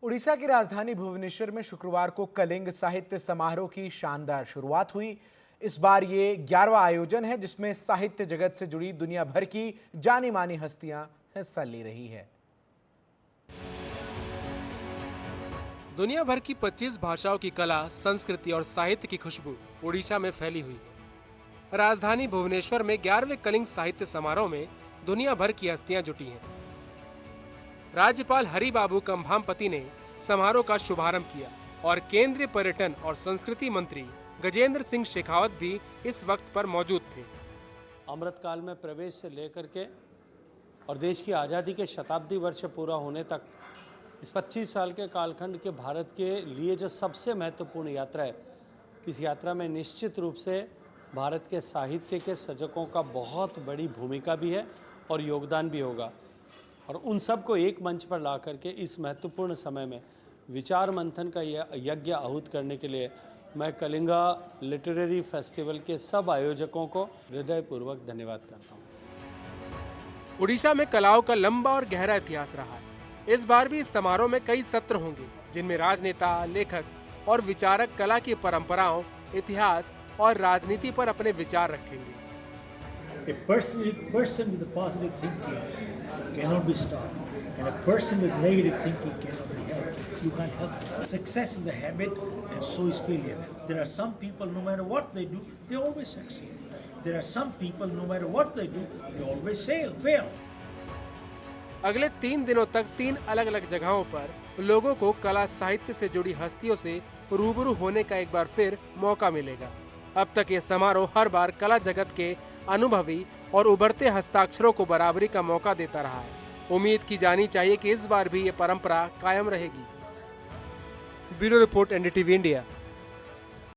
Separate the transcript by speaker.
Speaker 1: उड़ीसा की राजधानी भुवनेश्वर में शुक्रवार को कलिंग साहित्य समारोह की शानदार शुरुआत हुई। इस बार ये 11वां आयोजन है जिसमें साहित्य जगत से जुड़ी दुनिया भर की जानी मानी हस्तियां हिस्सा ले रही है।
Speaker 2: दुनिया भर की 25 भाषाओं की कला, संस्कृति और साहित्य की खुशबू उड़ीसा में फैली हुई है। राजधानी भुवनेश्वर में 11वें कलिंग साहित्य समारोह में दुनिया भर की हस्तियां जुटी हैं। राज्यपाल हरिबाबू कंभामपति ने समारोह का शुभारंभ किया और केंद्रीय पर्यटन और संस्कृति मंत्री गजेंद्र सिंह शेखावत भी इस वक्त पर मौजूद थे।
Speaker 3: अमृत काल में प्रवेश से लेकर के और देश की आज़ादी के शताब्दी वर्ष पूरा होने तक इस 25 साल के कालखंड के भारत के लिए जो सबसे महत्वपूर्ण यात्रा है, इस यात्रा में निश्चित रूप से भारत के साहित्य के सृजकों का बहुत बड़ी भूमिका भी है और योगदान भी होगा। और उन सबको एक मंच पर ला करके इस महत्वपूर्ण समय में विचार मंथन का यज्ञ आहूत करने के लिए मैं कलिंगा लिटरेरी फेस्टिवल के सब आयोजकों को हृदयपूर्वक धन्यवाद करता हूँ।
Speaker 2: उड़ीसा में कलाओं का लंबा और गहरा इतिहास रहा है। इस बार भी इस समारोह में कई सत्र होंगे जिनमें राजनेता, लेखक और विचारक कला की परंपराओं, इतिहास और राजनीति पर अपने विचार रखेंगे।
Speaker 4: A person with a positive thinking cannot be stopped, and a person with negative thinking cannot be helped. You can't help it. Success is a habit, and so is failure. There are some people, no matter what they do, they always succeed. There are some people, no matter what they do, they always fail.
Speaker 2: अगले 3 दिनों तक 3 अलग अलग जगहों पर लोगों को कला साहित्य से जुड़ी हस्तियों से रूबरू होने का एक बार फिर मौका मिलेगा। अब तक ये समारोह हर बार कला जगत के अनुभवी और उभरते हस्ताक्षरों को बराबरी का मौका देता रहा है। उम्मीद की जानी चाहिए कि इस बार भी ये परंपरा कायम रहेगी। Bureau report, NDTV India.